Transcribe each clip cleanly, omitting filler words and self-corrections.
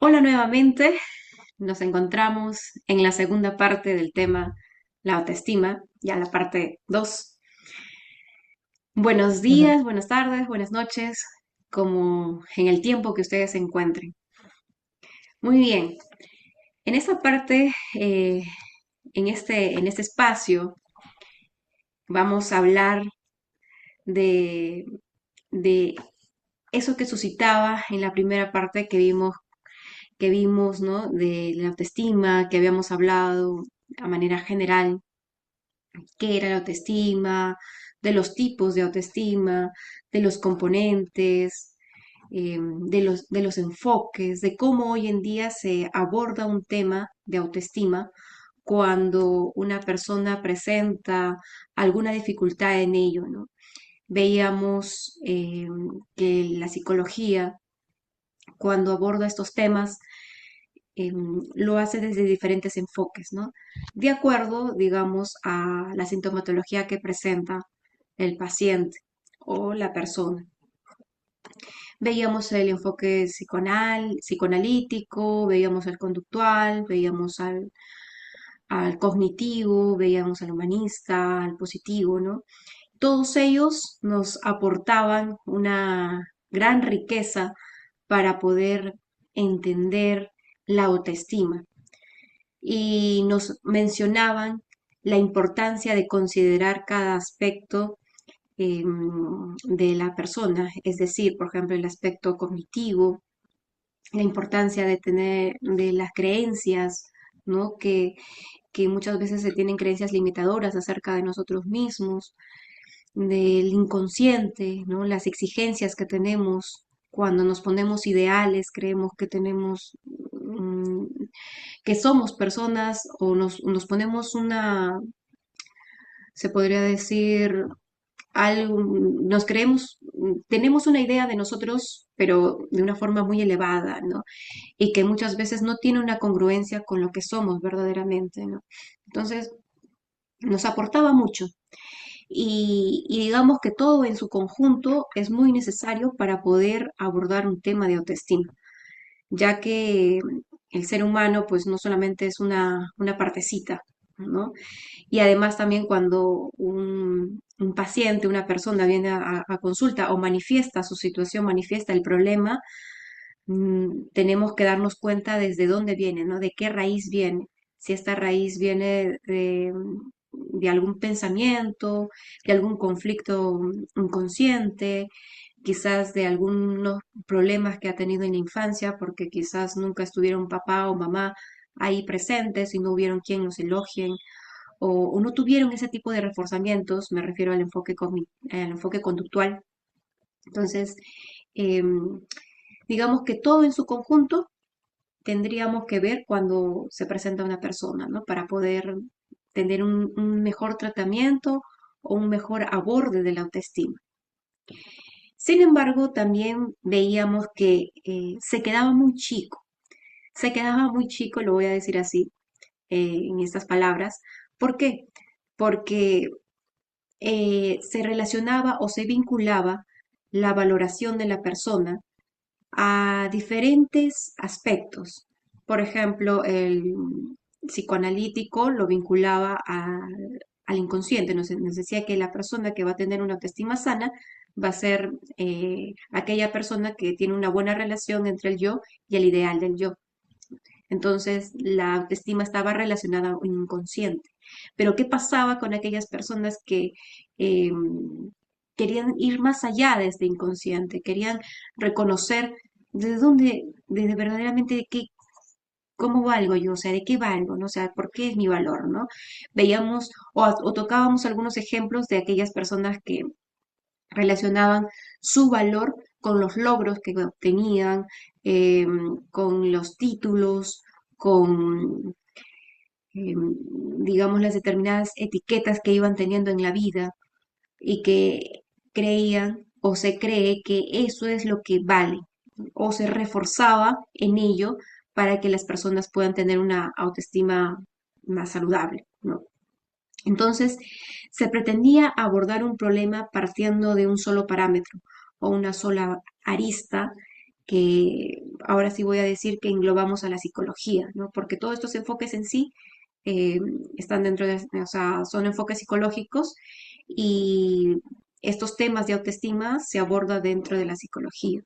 Hola nuevamente, nos encontramos en la segunda parte del tema, la autoestima, ya la parte 2. Buenos Ujú. días, buenas tardes, buenas noches, como en el tiempo que ustedes se encuentren. Muy bien, en esta parte, en este espacio, vamos a hablar de, de eso que suscitaba en la primera parte que vimos, ¿no? De la autoestima, que habíamos hablado a manera general qué era la autoestima, de los tipos de autoestima, de los componentes, de los enfoques, de cómo hoy en día se aborda un tema de autoestima cuando una persona presenta alguna dificultad en ello, ¿no? Veíamos que la psicología, cuando aborda estos temas, lo hace desde diferentes enfoques, ¿no? De acuerdo, digamos, a la sintomatología que presenta el paciente o la persona. Veíamos el enfoque psicoanalítico, veíamos el conductual, veíamos al cognitivo, veíamos al humanista, al positivo, ¿no? Todos ellos nos aportaban una gran riqueza para poder entender la autoestima y nos mencionaban la importancia de considerar cada aspecto de la persona, es decir, por ejemplo, el aspecto cognitivo, la importancia de tener de las creencias, ¿no? Que muchas veces se tienen creencias limitadoras acerca de nosotros mismos, del inconsciente, ¿no? Las exigencias que tenemos cuando nos ponemos ideales, creemos que tenemos, que somos personas o nos ponemos se podría decir, algo, nos creemos, tenemos una idea de nosotros, pero de una forma muy elevada, ¿no? Y que muchas veces no tiene una congruencia con lo que somos verdaderamente, ¿no? Entonces, nos aportaba mucho. Y digamos que todo en su conjunto es muy necesario para poder abordar un tema de autoestima, ya que el ser humano pues no solamente es una partecita, ¿no? Y además también cuando un paciente, una persona viene a consulta o manifiesta su situación, manifiesta el problema, tenemos que darnos cuenta desde dónde viene, ¿no? De qué raíz viene. Si esta raíz viene de algún pensamiento, de algún conflicto inconsciente, quizás de algunos problemas que ha tenido en la infancia, porque quizás nunca estuvieron papá o mamá ahí presentes y no hubieron quien nos elogien, o no tuvieron ese tipo de reforzamientos, me refiero al enfoque conductual. Entonces, em, digamos que todo en su conjunto tendríamos que ver cuando se presenta una persona, ¿no? Para poder tener un mejor tratamiento o un mejor aborde de la autoestima. Sin embargo, también veíamos que se quedaba muy chico, lo voy a decir así, en estas palabras. ¿Por qué? Porque se relacionaba o se vinculaba la valoración de la persona a diferentes aspectos. Por ejemplo, el psicoanalítico lo vinculaba al inconsciente, nos decía que la persona que va a tener una autoestima sana va a ser aquella persona que tiene una buena relación entre el yo y el ideal del yo. Entonces, la autoestima estaba relacionada a un inconsciente. Pero, ¿qué pasaba con aquellas personas que eh, querían ir más allá de este inconsciente? Querían reconocer de dónde, de verdaderamente de qué, cómo valgo yo, o sea, de qué valgo, ¿no? O sea, por qué es mi valor, ¿no? Veíamos o tocábamos algunos ejemplos de aquellas personas que relacionaban su valor con los logros que obtenían, eh, con los títulos, con, eh, digamos, las determinadas etiquetas que iban teniendo en la vida y que creían o se cree que eso es lo que vale o se reforzaba en ello para que las personas puedan tener una autoestima más saludable, ¿no? Entonces, se pretendía abordar un problema partiendo de un solo parámetro o una sola arista que ahora sí voy a decir que englobamos a la psicología, ¿no? Porque todos estos enfoques en sí eh, están dentro de, o sea, son enfoques psicológicos y estos temas de autoestima se abordan dentro de la psicología.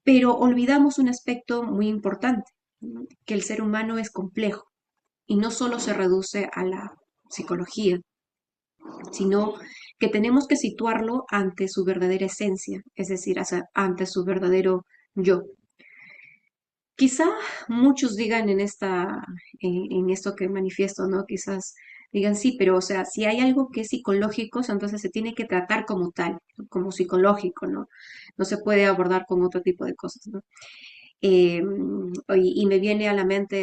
Pero olvidamos un aspecto muy importante, ¿no? Que el ser humano es complejo y no solo se reduce a la psicología, sino que tenemos que situarlo ante su verdadera esencia, es decir, ante su verdadero yo. Quizá muchos digan en esto que manifiesto, ¿no? Quizás digan sí, pero o sea, si hay algo que es psicológico, entonces se tiene que tratar como tal, ¿no? Como psicológico, ¿no? No se puede abordar con otro tipo de cosas, ¿no? Eh, y me viene a la mente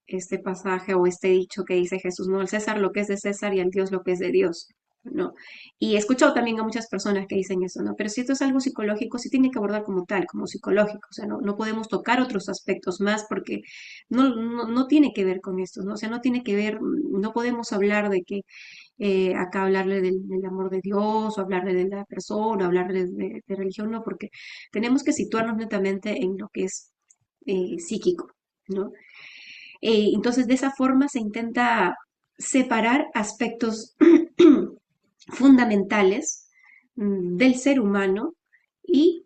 este pasaje o este dicho que dice Jesús, ¿no? Al César lo que es de César y al Dios lo que es de Dios, ¿no? Y he escuchado también a muchas personas que dicen eso, ¿no? Pero si esto es algo psicológico, sí tiene que abordar como tal, como psicológico, o sea, no podemos tocar otros aspectos más porque no tiene que ver con esto, ¿no? O sea, no tiene que ver, no podemos hablar de que acá hablarle del amor de Dios o hablarle de la persona, hablarle de religión, no, porque tenemos que situarnos netamente en lo que es psíquico, ¿no? Entonces, de esa forma se intenta separar aspectos fundamentales del ser humano y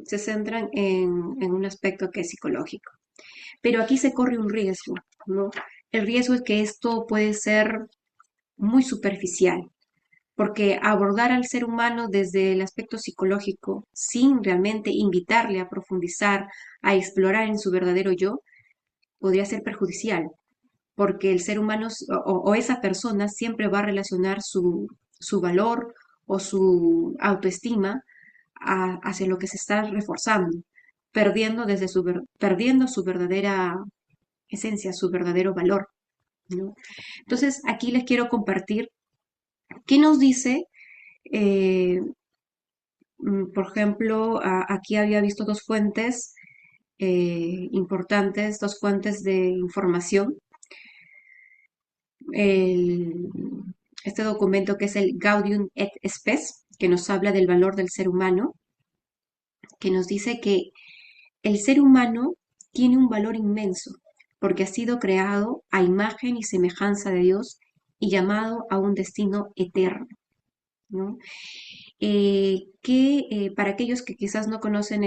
se centran en un aspecto que es psicológico. Pero aquí se corre un riesgo, ¿no? El riesgo es que esto puede ser muy superficial, porque abordar al ser humano desde el aspecto psicológico sin realmente invitarle a profundizar, a explorar en su verdadero yo, podría ser perjudicial, porque el ser humano o esa persona siempre va a relacionar su valor o su autoestima hacia lo que se está reforzando, perdiendo su verdadera esencia, su verdadero valor, ¿no? Entonces, aquí les quiero compartir qué nos dice eh, por ejemplo, aquí había visto dos fuentes importantes, dos fuentes de información. El- este documento que es el Gaudium et Spes, que nos habla del valor del ser humano, que nos dice que el ser humano tiene un valor inmenso porque ha sido creado a imagen y semejanza de Dios y llamado a un destino eterno, ¿no? Que para aquellos que quizás no conocen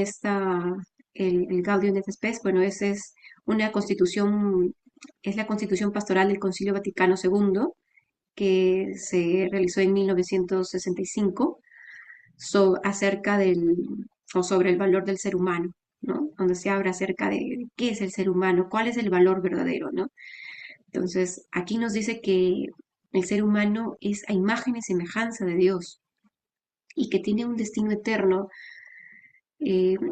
el Gaudium et Spes, bueno, esa es una constitución, es la constitución pastoral del Concilio Vaticano II, que se realizó en 1965 acerca o sobre el valor del ser humano, ¿no? Donde se habla acerca de qué es el ser humano, cuál es el valor verdadero, ¿no? Entonces, aquí nos dice que el ser humano es a imagen y semejanza de Dios y que tiene un destino eterno.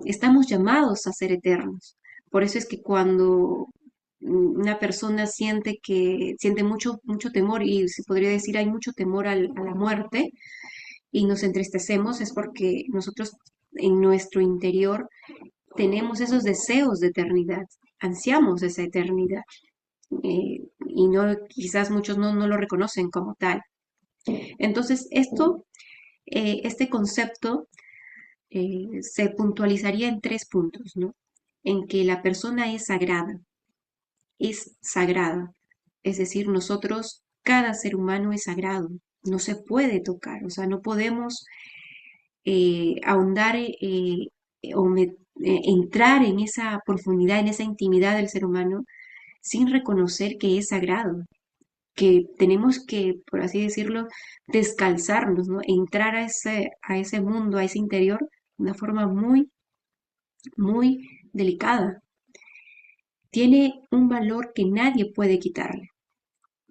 Estamos llamados a ser eternos. Por eso es que cuando una persona siente mucho temor y se podría decir hay mucho temor a la muerte y nos entristecemos, es porque nosotros en nuestro interior tenemos esos deseos de eternidad, ansiamos esa eternidad. Y no, quizás muchos no lo reconocen como tal. Entonces, este concepto se puntualizaría en tres puntos, ¿no? En que la persona es sagrada, es decir, nosotros, cada ser humano es sagrado, no se puede tocar, o sea, no podemos ahondar entrar en esa profundidad, en esa intimidad del ser humano sin reconocer que es sagrado, que tenemos que, por así decirlo, descalzarnos, ¿no? Entrar a ese mundo, a ese interior, de una forma muy delicada. Tiene un valor que nadie puede quitarle.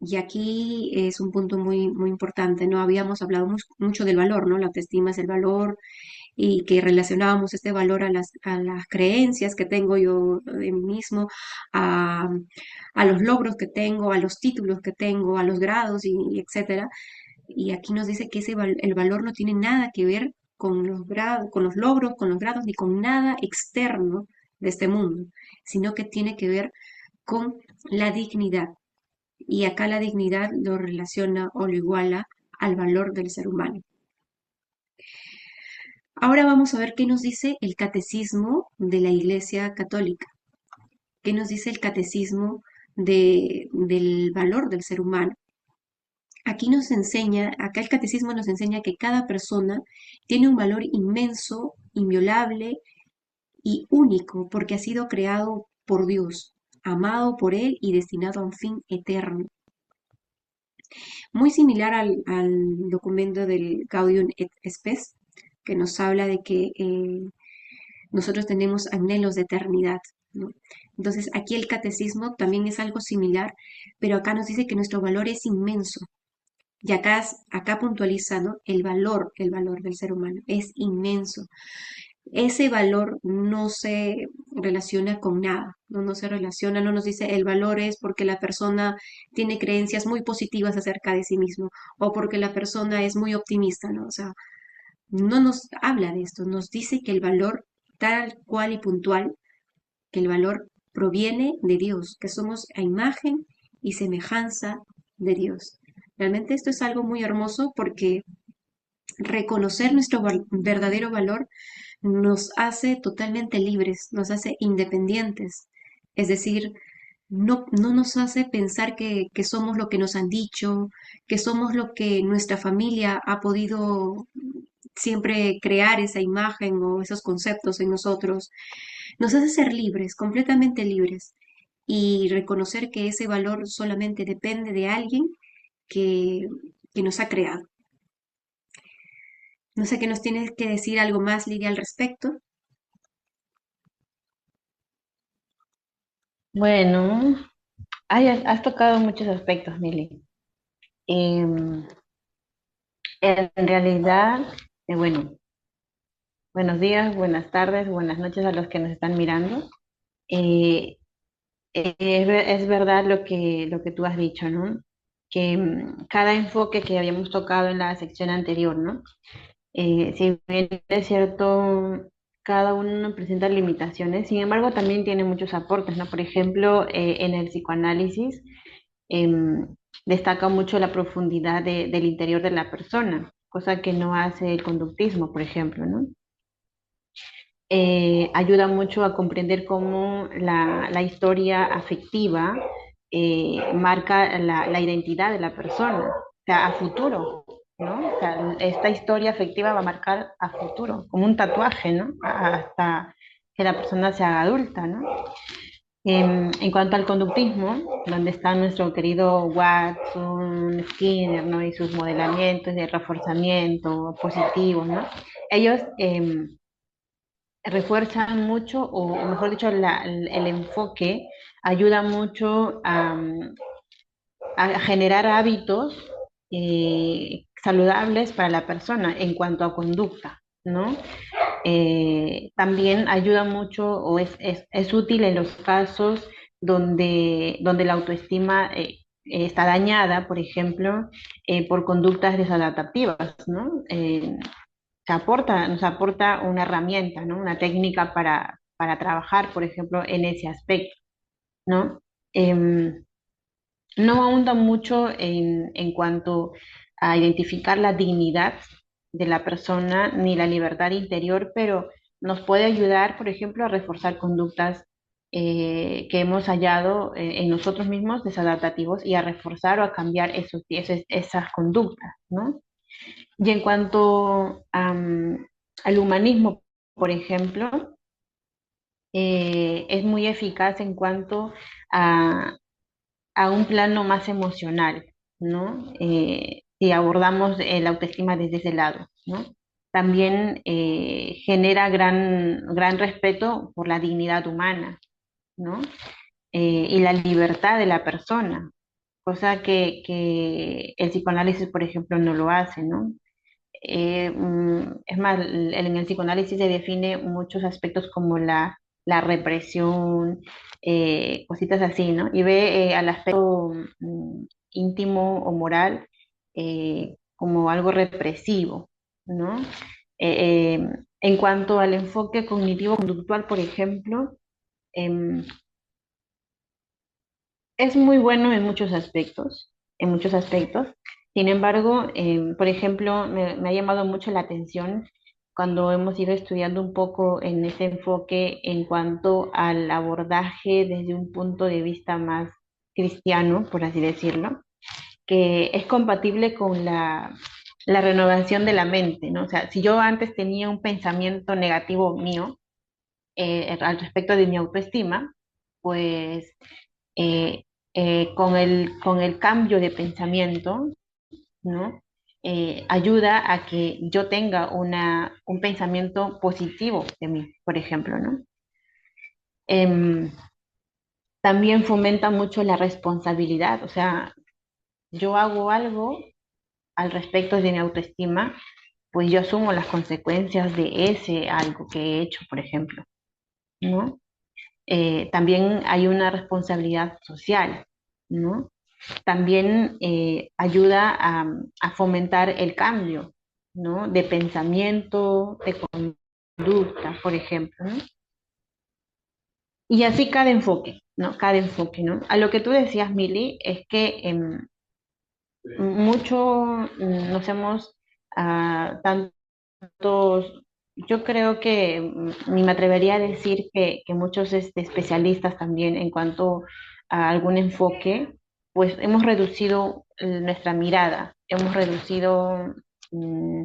Y aquí es un punto muy importante, ¿no? Habíamos hablado mucho del valor, ¿no? La autoestima es el valor y que relacionábamos este valor a las creencias que tengo yo de mí mismo, a, a los logros que tengo, a los títulos que tengo, a los grados y etcétera. Y aquí nos dice que el valor no tiene nada que ver con los grados, con los logros, con los grados, ni con nada externo de este mundo, sino que tiene que ver con la dignidad. Y acá la dignidad lo relaciona o lo iguala al valor del ser humano. Ahora vamos a ver qué nos dice el catecismo de la Iglesia Católica, qué nos dice el catecismo del valor del ser humano. Aquí nos enseña, acá el catecismo nos enseña que cada persona tiene un valor inmenso, inviolable y único porque ha sido creado por Dios, amado por Él y destinado a un fin eterno. Muy similar al documento del Gaudium et Spes, que nos habla de que nosotros tenemos anhelos de eternidad, ¿no? Entonces, aquí el catecismo también es algo similar, pero acá nos dice que nuestro valor es inmenso. Y acá puntualiza, ¿no? El valor del ser humano es inmenso. Ese valor no se relaciona con nada, ¿no? No se relaciona, no nos dice el valor es porque la persona tiene creencias muy positivas acerca de sí mismo o porque la persona es muy optimista, ¿no? O sea, no nos habla de esto, nos dice que el valor tal cual y puntual, que el valor proviene de Dios, que somos a imagen y semejanza de Dios. Realmente esto es algo muy hermoso porque reconocer nuestro verdadero valor nos hace totalmente libres, nos hace independientes. Es decir, no nos hace pensar que somos lo que nos han dicho, que somos lo que nuestra familia ha podido siempre crear esa imagen o esos conceptos en nosotros. Nos hace ser libres, completamente libres, y reconocer que ese valor solamente depende de alguien que, que nos ha creado. No sé qué nos tienes que decir algo más, Lidia, al respecto. Bueno, has tocado muchos aspectos, Mili. Em, en realidad, bueno, buenos días, buenas tardes, buenas noches a los que nos están mirando. Eh, es verdad lo que tú has dicho, ¿no? Que cada enfoque que habíamos tocado en la sección anterior, ¿no? Si bien es cierto, cada uno presenta limitaciones, sin embargo también tiene muchos aportes, ¿no? Por ejemplo, en el psicoanálisis em, destaca mucho la profundidad del interior de la persona, cosa que no hace el conductismo, por ejemplo, ¿no? Ayuda mucho a comprender cómo la historia afectiva marca la identidad de la persona, o sea, a futuro, ¿no? O sea, esta historia afectiva va a marcar a futuro, como un tatuaje, ¿no? Hasta que la persona se haga adulta, ¿no? En cuanto al conductismo, donde está nuestro querido Watson, Skinner, ¿no? Y sus modelamientos de reforzamiento positivo, ¿no? Ellos refuerzan mucho, o mejor dicho, el enfoque ayuda mucho a generar hábitos saludables para la persona en cuanto a conducta, ¿no? También ayuda mucho o es útil en los casos donde la autoestima está dañada, por ejemplo, por conductas desadaptativas, ¿no? Nos aporta una herramienta, ¿no? Una técnica para trabajar, por ejemplo, en ese aspecto, ¿no? Em, no ahonda mucho en cuanto a identificar la dignidad de la persona ni la libertad interior, pero nos puede ayudar, por ejemplo, a reforzar conductas que hemos hallado en nosotros mismos desadaptativos y a reforzar o a cambiar esas conductas, ¿no? Y en cuanto al humanismo, por ejemplo, es muy eficaz en cuanto a, a un plano más emocional, ¿no? Si abordamos la autoestima desde ese lado, ¿no? También genera gran respeto por la dignidad humana, ¿no? Y la libertad de la persona, cosa que el psicoanálisis, por ejemplo, no lo hace, ¿no? Es más, en el psicoanálisis se define muchos aspectos como la represión, cositas así, ¿no? Y ve al aspecto íntimo o moral como algo represivo, ¿no? En cuanto al enfoque cognitivo-conductual, por ejemplo, em, es muy bueno en muchos aspectos. Sin embargo, por ejemplo, me ha llamado mucho la atención cuando hemos ido estudiando un poco en ese enfoque en cuanto al abordaje desde un punto de vista más cristiano, por así decirlo, que es compatible con la renovación de la mente, ¿no? O sea, si yo antes tenía un pensamiento negativo mío al respecto de mi autoestima, pues eh, con el cambio de pensamiento, ¿no? Ayuda a que yo tenga un pensamiento positivo de mí, por ejemplo, ¿no? Em, También fomenta mucho la responsabilidad, o sea, yo hago algo al respecto de mi autoestima, pues yo asumo las consecuencias de ese algo que he hecho, por ejemplo, ¿no? También hay una responsabilidad social, ¿no? También ayuda a fomentar el cambio, ¿no? De pensamiento, de conducta, por ejemplo, ¿no? Y así cada enfoque, ¿no? Cada enfoque, ¿no? A lo que tú decías, Mili, es que mucho nos hemos, tantos, yo creo que me atrevería a decir que muchos especialistas también en cuanto a algún enfoque, pues hemos reducido nuestra mirada, hemos reducido mm,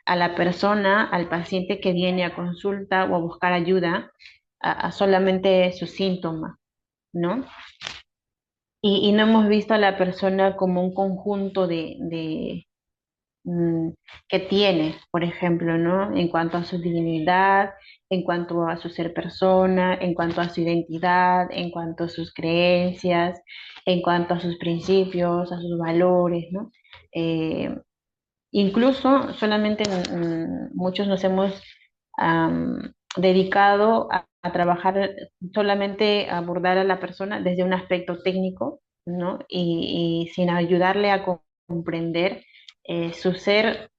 a la persona, al paciente que viene a consulta o a buscar ayuda, a solamente sus síntomas, ¿no? Y no hemos visto a la persona como un conjunto mm, que tiene, por ejemplo, ¿no? En cuanto a su dignidad, en cuanto a su ser persona, en cuanto a su identidad, en cuanto a sus creencias, en cuanto a sus principios, a sus valores, ¿no? Eh, Incluso solamente muchos nos hemos dedicado a trabajar solamente a abordar a la persona desde un aspecto técnico, ¿no? Y sin ayudarle a comprender su ser,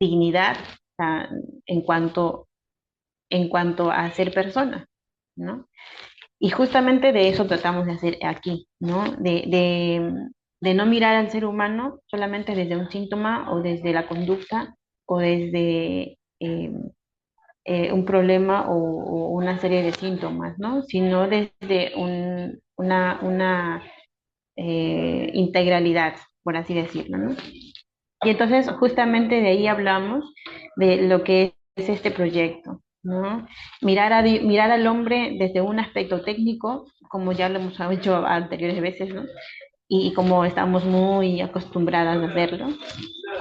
dignidad, o sea, en en cuanto a ser persona, ¿no? Y justamente de eso tratamos de hacer aquí, ¿no? De no mirar al ser humano solamente desde un síntoma o desde la conducta o desde un problema o una serie de síntomas, ¿no? Sino desde una integralidad, por así decirlo, ¿no? Y entonces justamente de ahí hablamos de lo que es este proyecto, ¿no? Mirar al hombre desde un aspecto técnico, como ya lo hemos hecho anteriores veces, ¿no? Y como estamos muy acostumbradas a hacerlo,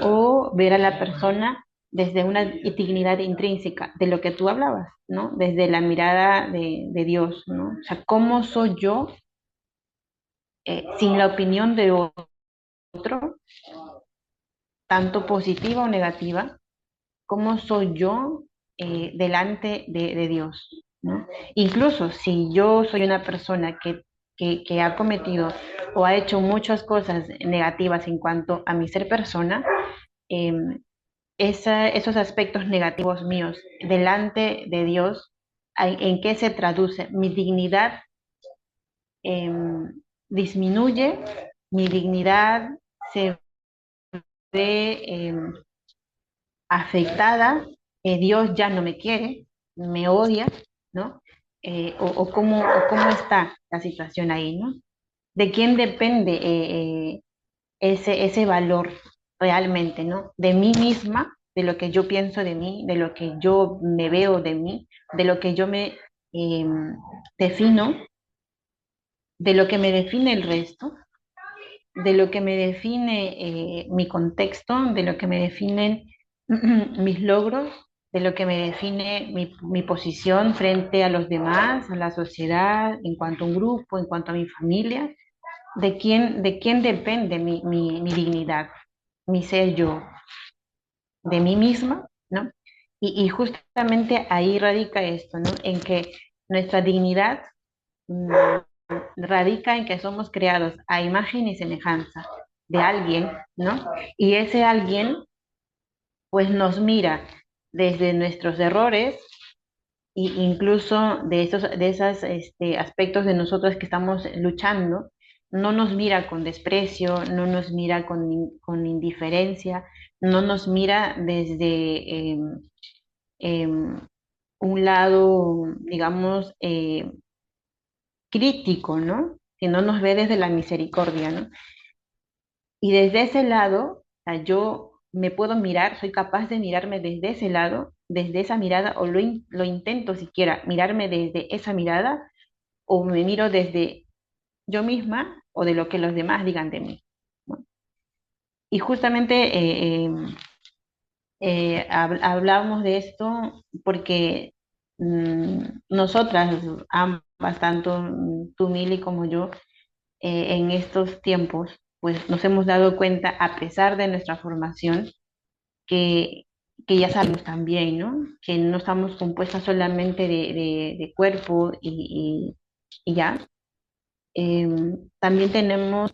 o ver a la persona desde una dignidad intrínseca, de lo que tú hablabas, ¿no? Desde la mirada de Dios, ¿no? O sea, ¿cómo soy yo sin la opinión de otro, tanto positiva o negativa? ¿Cómo soy yo delante de Dios? ¿No? Incluso si yo soy una persona que ha cometido o ha hecho muchas cosas negativas en cuanto a mi ser persona, eh, esos aspectos negativos míos delante de Dios, ¿en qué se traduce? Mi dignidad eh, disminuye, mi dignidad se ve afectada, Dios ya no me quiere, me odia, ¿no? O cómo está la situación ahí, ¿no? ¿De quién depende ese valor realmente, ¿no? De mí misma, de lo que yo pienso de mí, de lo que yo me veo de mí, de lo que yo me eh, defino, de lo que me define el resto, de lo que me define mi contexto, de lo que me definen mis logros, de lo que me define mi posición frente a los demás, a la sociedad, en cuanto a un grupo, en cuanto a mi familia, de quién depende mi dignidad, mi ser yo, de mí misma, ¿no? Y justamente ahí radica esto, ¿no? En que nuestra dignidad mm, radica en que somos creados a imagen y semejanza de alguien, ¿no? Y ese alguien, pues nos mira desde nuestros errores e incluso de esos aspectos de nosotros que estamos luchando, no nos mira con desprecio, no nos mira con indiferencia, no nos mira desde un lado, digamos, crítico, ¿no? Que no nos ve desde la misericordia, ¿no? Y desde ese lado, o sea, yo me puedo mirar, soy capaz de mirarme desde ese lado, desde esa mirada, o lo intento siquiera, mirarme desde esa mirada, o me miro desde yo misma o de lo que los demás digan de mí, ¿no? Y justamente hablábamos de esto porque nosotras, ambas, tanto tú, Mili, como yo, en estos tiempos, pues nos hemos dado cuenta, a pesar de nuestra formación, que, que ya sabemos también, ¿no? Que no estamos compuestas solamente de cuerpo y ya. También tenemos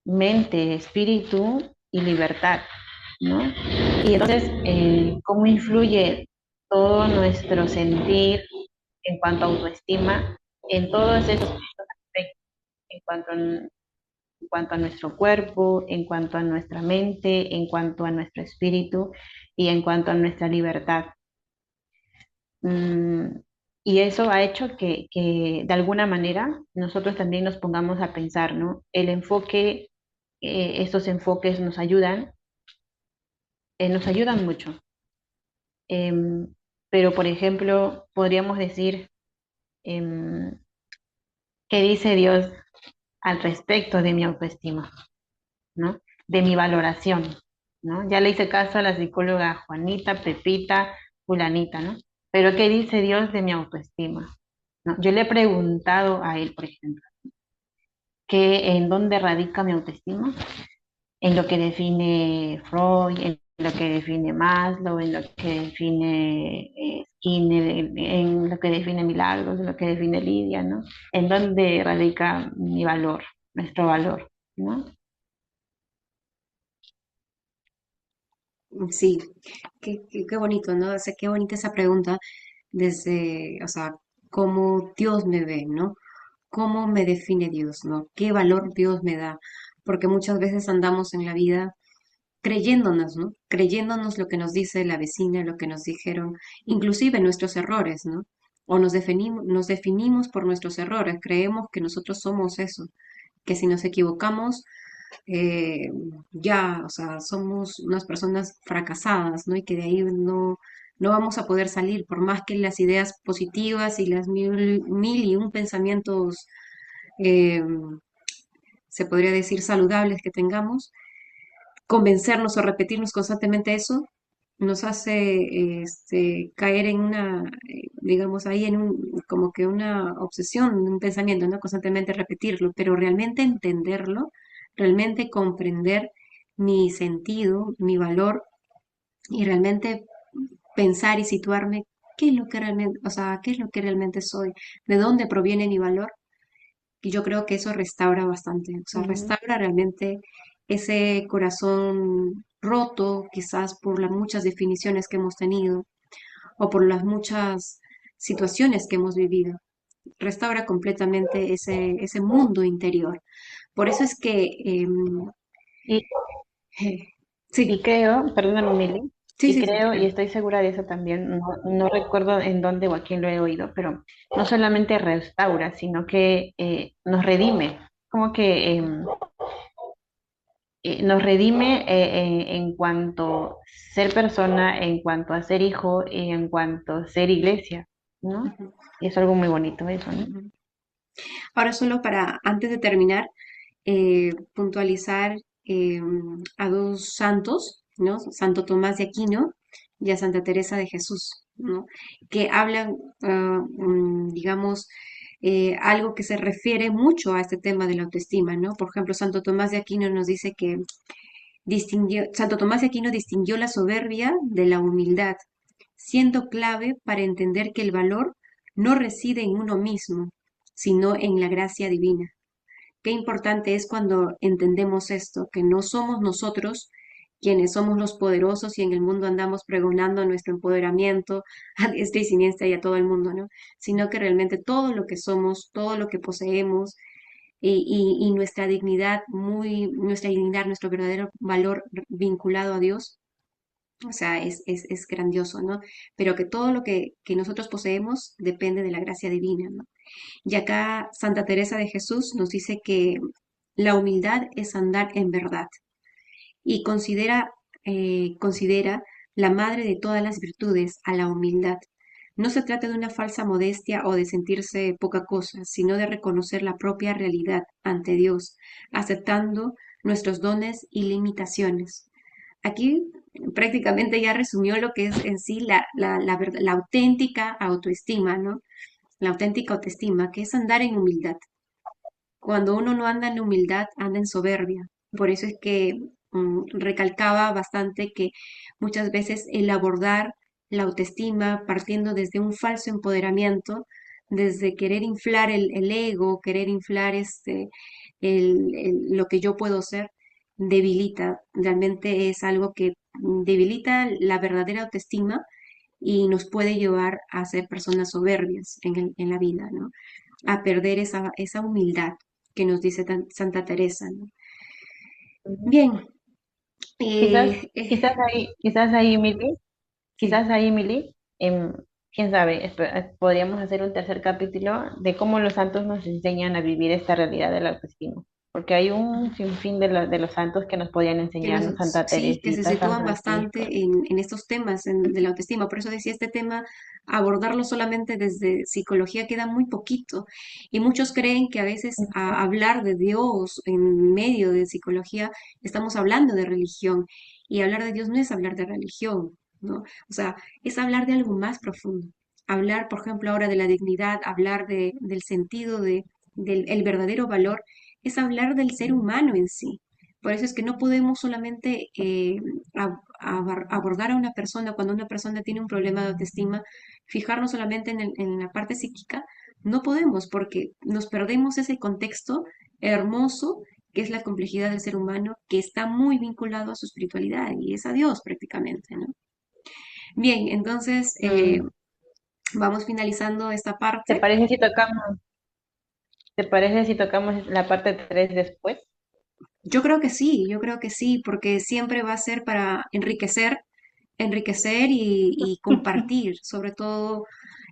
mente, espíritu y libertad, ¿no? Y entonces, ¿cómo influye todo nuestro sentir en cuanto a autoestima en todos esos aspectos, en cuanto en cuanto a nuestro cuerpo, en cuanto a nuestra mente, en cuanto a nuestro espíritu y en cuanto a nuestra libertad? Mm, y eso ha hecho de alguna manera nosotros también nos pongamos a pensar, ¿no? El enfoque, estos enfoques nos ayudan mucho. Em, pero, por ejemplo, podríamos decir, em, ¿qué dice Dios al respecto de mi autoestima, ¿no? De mi valoración, ¿no? Ya le hice caso a la psicóloga Juanita, Pepita, Fulanita, ¿no? Pero ¿qué dice Dios de mi autoestima? ¿No? Yo le he preguntado a él, por ejemplo, en dónde radica mi autoestima, en lo que define Freud, en lo que define Maslow, en lo que define Skinner, en lo que define Milagros, en lo que define Lidia, ¿no? En dónde radica mi valor, nuestro valor, ¿no? Sí, qué bonito, ¿no? O sea, qué bonita esa pregunta desde, o sea, cómo Dios me ve, ¿no? ¿Cómo me define Dios, ¿no? ¿Qué valor Dios me da? Porque muchas veces andamos en la vida creyéndonos, ¿no? Creyéndonos lo que nos dice la vecina, lo que nos dijeron, inclusive nuestros errores, ¿no? O nos definimos por nuestros errores, creemos que nosotros somos eso, que si nos equivocamos, eh, ya, o sea, somos unas personas fracasadas, ¿no? Y que de ahí no vamos a poder salir, por más que las ideas positivas y las mil y un pensamientos, eh, se podría decir, saludables que tengamos, convencernos o repetirnos constantemente eso nos hace caer en una, digamos, ahí en un, como que una obsesión, un pensamiento, ¿no? Constantemente repetirlo, pero realmente entenderlo, realmente comprender mi sentido, mi valor y realmente pensar y situarme qué es lo que realmente, o sea, qué es lo que realmente soy, de dónde proviene mi valor. Y yo creo que eso restaura bastante, o sea, Ujú. restaura realmente ese corazón roto, quizás por las muchas definiciones que hemos tenido o por las muchas situaciones que hemos vivido. Restaura completamente ese mundo interior. Por eso es que, Y, y sí, creo, perdóname, Mili, sí, y sí, sí, creo, y claro. estoy segura de eso también, no recuerdo en dónde o a quién lo he oído, pero no solamente restaura, sino que nos redime, como que nos redime en cuanto ser persona, en cuanto a ser hijo y en cuanto a ser iglesia, ¿no? Ujú, Y es algo muy bonito eso, ¿no? ujú. Ahora solo para, antes de terminar, puntualizar a dos santos, ¿no? Santo Tomás de Aquino y a Santa Teresa de Jesús, ¿no? Que hablan, digamos, algo que se refiere mucho a este tema de la autoestima, ¿no? Por ejemplo, Santo Tomás de Aquino nos dice que Santo Tomás de Aquino distinguió la soberbia de la humildad, siendo clave para entender que el valor no reside en uno mismo, sino en la gracia divina. Qué importante es cuando entendemos esto, que no somos nosotros quienes somos los poderosos y en el mundo andamos pregonando nuestro empoderamiento a diestra y siniestra y a todo el mundo, ¿no? Sino que realmente todo lo que somos, todo lo que poseemos y nuestra dignidad, nuestra dignidad, nuestro verdadero valor vinculado a Dios, O sea, es grandioso, ¿no? Pero que todo lo que nosotros poseemos depende de la gracia divina, ¿no? Y acá Santa Teresa de Jesús nos dice que la humildad es andar en verdad y considera la madre de todas las virtudes a la humildad. No se trata de una falsa modestia o de sentirse poca cosa, sino de reconocer la propia realidad ante Dios, aceptando nuestros dones y limitaciones. Aquí prácticamente ya resumió lo que es en sí la auténtica autoestima, ¿no? La auténtica autoestima, que es andar en humildad. Cuando uno no anda en humildad, anda en soberbia. Por eso es que recalcaba bastante que muchas veces el abordar la autoestima partiendo desde un falso empoderamiento, desde querer inflar el ego, querer inflar lo que yo puedo ser, debilita. Realmente es algo que debilita la verdadera autoestima y nos puede llevar a ser personas soberbias en la vida, ¿no? A perder esa humildad que nos dice Santa Teresa, ¿no? Ujú. Bien, Quizás, eh, eh, sí. quizás ahí, Emily, quién sabe, podríamos hacer un tercer capítulo de cómo los santos nos enseñan a vivir esta realidad de la autoestima, porque hay un sinfín de los santos que nos podían enseñar, Santa Sí, que se Teresita, San sitúan Francisco. bastante en estos temas de la autoestima. Por eso decía, este tema, abordarlo solamente desde psicología queda muy poquito. Y muchos creen que a veces a hablar de Dios en medio de psicología estamos hablando de religión. Y hablar de Dios no es hablar de religión, ¿no? O sea, es hablar de algo más profundo. Hablar, por ejemplo, ahora de la dignidad, hablar del sentido del el verdadero valor, es hablar del ser humano en sí. Por eso es que no podemos solamente abordar a una persona cuando una persona tiene un problema de autoestima, fijarnos solamente en la parte psíquica. No podemos porque nos perdemos ese contexto hermoso que es la complejidad del ser humano, que está muy vinculado a su espiritualidad y es a Dios prácticamente, ¿no? Bien, entonces Mm, vamos finalizando esta ¿Te parte. parece si te parece si tocamos la parte 3 después? Yo creo que sí, porque siempre va a ser para enriquecer y compartir, sobre todo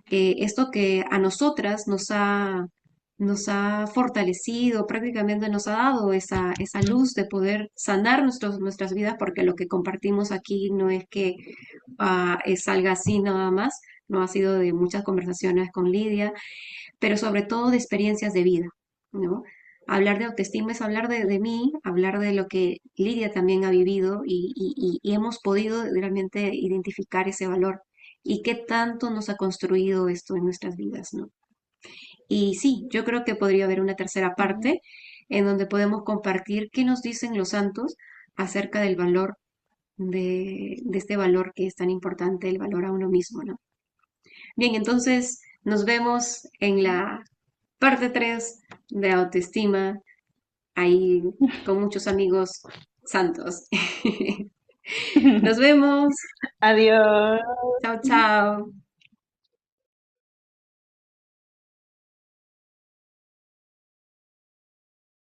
esto que a nosotras nos ha fortalecido, prácticamente nos ha dado esa luz de poder sanar nuestras vidas, porque lo que compartimos aquí no es que salga así nada más, no ha sido de muchas conversaciones con Lidia, pero sobre todo de experiencias de vida, ¿no? Hablar de autoestima es hablar de mí, hablar de lo que Lidia también ha vivido y hemos podido realmente identificar ese valor y qué tanto nos ha construido esto en nuestras vidas, ¿no? Y sí, yo creo que podría haber una tercera Ujú. parte en donde podemos compartir qué nos dicen los santos acerca del valor de este valor que es tan importante, el valor a uno mismo, ¿no? Bien, entonces nos vemos en la parte 3 de autoestima, ahí con muchos amigos santos. Nos vemos. Adiós. Chao, chao.